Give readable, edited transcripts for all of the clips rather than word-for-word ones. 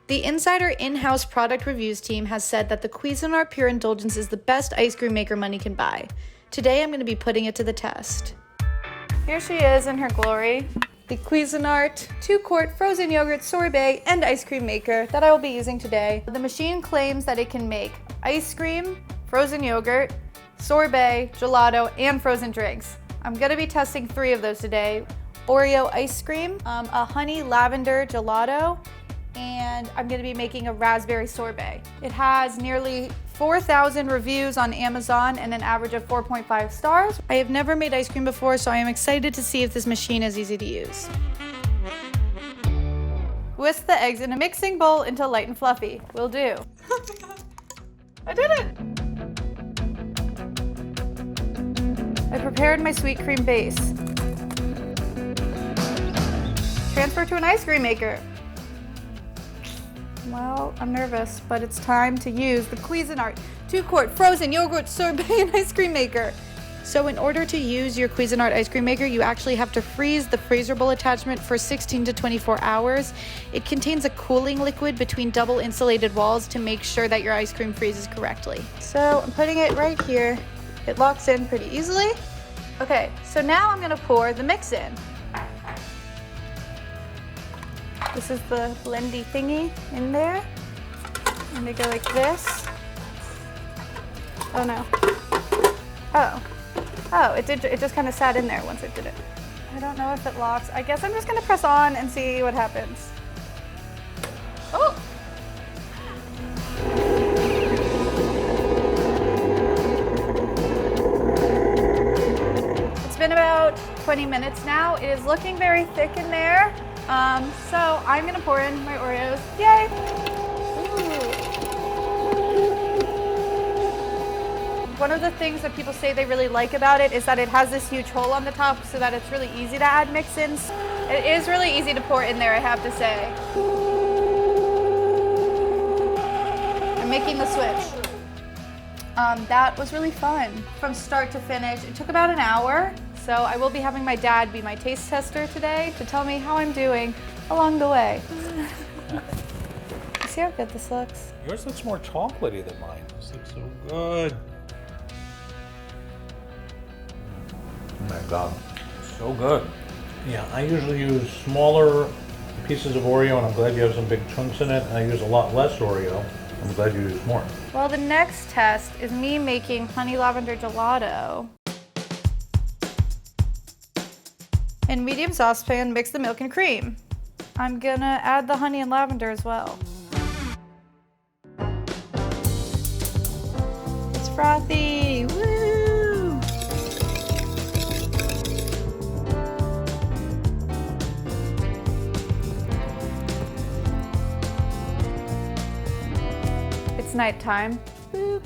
The Insider in-house product reviews team has said that the Cuisinart Pure Indulgence is the best ice cream maker money can buy. Today I'm going to be putting it to the test. Here she is in her glory, the Cuisinart 2-quart frozen yogurt sorbet and ice cream maker that I will be using today. The machine claims that it can make ice cream, frozen yogurt, sorbet, gelato, and frozen drinks. I'm going to be testing 3 of those today. Oreo ice cream, a honey lavender gelato, and I'm going to be making a raspberry sorbet. It has nearly 4,000 reviews on Amazon and an average of 4.5 stars. I have never made ice cream before, so I am excited to see if this machine is easy to use. Whisk the eggs in a mixing bowl until light and fluffy. Will do. I did it! I prepared my sweet cream base. Transfer to an ice cream maker. Well, I'm nervous, but it's time to use the Cuisinart 2-quart frozen yogurt sorbet and ice cream maker. So in order to use your Cuisinart ice cream maker, you actually have to freeze the freezer bowl attachment for 16 to 24 hours. It contains a cooling liquid between double insulated walls to make sure that your ice cream freezes correctly. So I'm putting it right here. It locks in pretty easily. Okay, so now I'm gonna pour the mix in. This is the blendy thingy in there. And they go like this. Oh no. Oh, it just kind of sat in there once I did it. I don't know if it locks. I guess I'm just gonna press on and see what happens. Oh! It's been about 20 minutes now. It is looking very thick in there. So I'm gonna pour in my Oreos. Yay! Ooh. One of the things that people say they really like about it is that it has this huge hole on the top so that it's really easy to add mix-ins. It is really easy to pour in there, I have to say. I'm making the switch. That was really fun from start to finish. It took about an hour. So I will be having my dad be my taste tester today to tell me how I'm doing along the way. See how good this looks? Yours looks more chocolatey than mine. This looks so good. Oh my God, so good. Yeah, I usually use smaller pieces of Oreo, and I'm glad you have some big chunks in it. And I use a lot less Oreo. I'm glad you use more. Well, the next test is me making honey lavender gelato. In medium saucepan, mix the milk and cream. I'm gonna add the honey and lavender as well. It's frothy, woo! It's nighttime. Boop.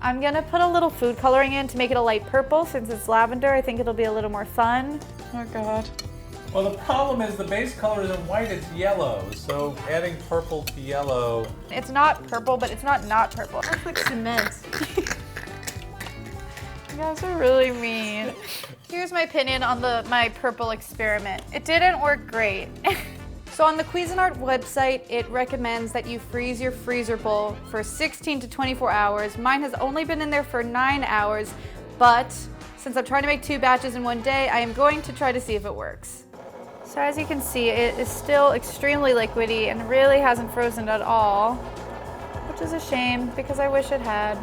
I'm gonna put a little food coloring in to make it a light purple. Since it's lavender, I think it'll be a little more fun. Oh God. Well, the problem is the base color isn't white, it's yellow. So adding purple to yellow. It's not purple, but it's not purple. That's like cement. You guys are really mean. Here's my opinion on my purple experiment. It didn't work great. So on the Cuisinart website, it recommends that you freeze your freezer bowl for 16 to 24 hours. Mine has only been in there for 9 hours, but since I'm trying to make 2 batches in one day, I am going to try to see if it works. So as you can see, it is still extremely liquidy and really hasn't frozen at all, which is a shame because I wish it had.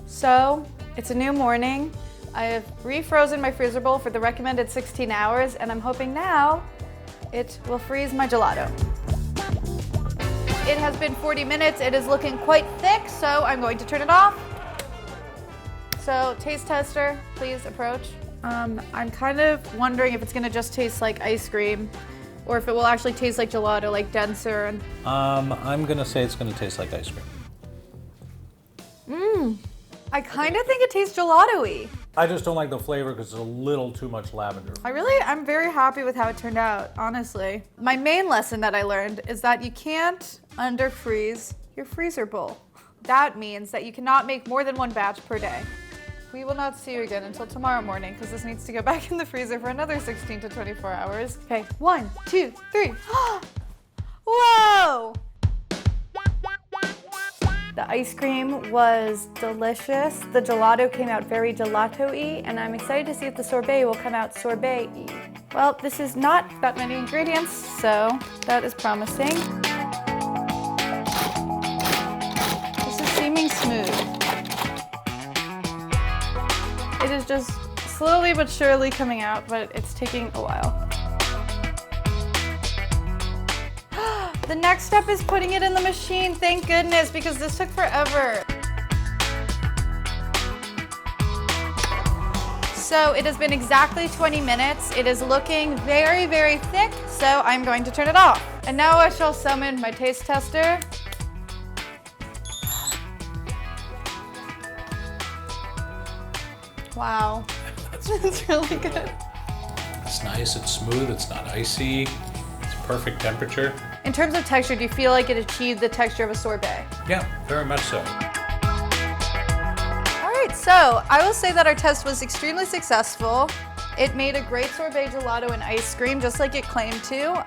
So it's a new morning. I have refrozen my freezer bowl for the recommended 16 hours, and I'm hoping now it will freeze my gelato. It has been 40 minutes. It is looking quite thick, so I'm going to turn it off. So taste tester, please approach. I'm kind of wondering if it's gonna just taste like ice cream or if it will actually taste like gelato, like denser. And I'm gonna say it's gonna taste like ice cream. I kind of think it tastes gelato-y. I just don't like the flavor because it's a little too much lavender. I'm very happy with how it turned out, honestly. My main lesson that I learned is that you can't underfreeze your freezer bowl. That means that you cannot make more than 1 batch per day. We will not see you again until tomorrow morning because this needs to go back in the freezer for another 16 to 24 hours. Okay, 1, 2, 3. Whoa! The ice cream was delicious. The gelato came out very gelato-y, and I'm excited to see if the sorbet will come out sorbet-y. Well, this is not that many ingredients, so that is promising. This is seeming smooth. It is just slowly but surely coming out, but it's taking a while. The next step is putting it in the machine, thank goodness, because this took forever. So it has been exactly 20 minutes. It is looking very, very thick, so I'm going to turn it off. And now I shall summon my taste tester. Wow, that's really good. It's nice, it's smooth, it's not icy, it's perfect temperature. In terms of texture, do you feel like it achieved the texture of a sorbet? Yeah, very much so. All right, so I will say that our test was extremely successful. It made a great sorbet gelato and ice cream, just like it claimed to.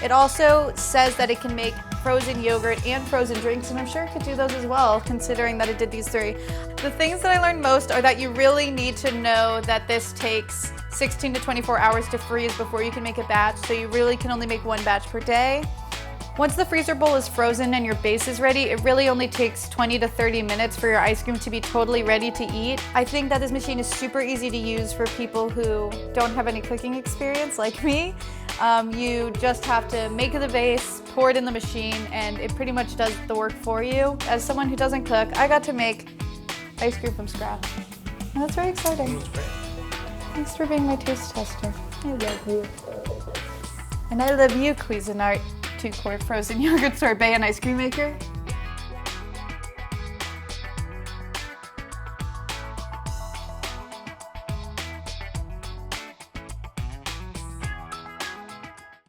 It also says that it can make frozen yogurt and frozen drinks, and I'm sure it could do those as well, considering that it did these three. The things that I learned most are that you really need to know that this takes 16 to 24 hours to freeze before you can make a batch, so you really can only make one batch per day. Once the freezer bowl is frozen and your base is ready, it really only takes 20 to 30 minutes for your ice cream to be totally ready to eat. I think that this machine is super easy to use for people who don't have any cooking experience like me. You just have to make the base, pour it in the machine, and it pretty much does the work for you. As someone who doesn't cook, I got to make ice cream from scratch. And that's very exciting. Thanks for being my taste tester. I love you. And I love you, Cuisinart 2-quart frozen yogurt sorbet and ice cream maker.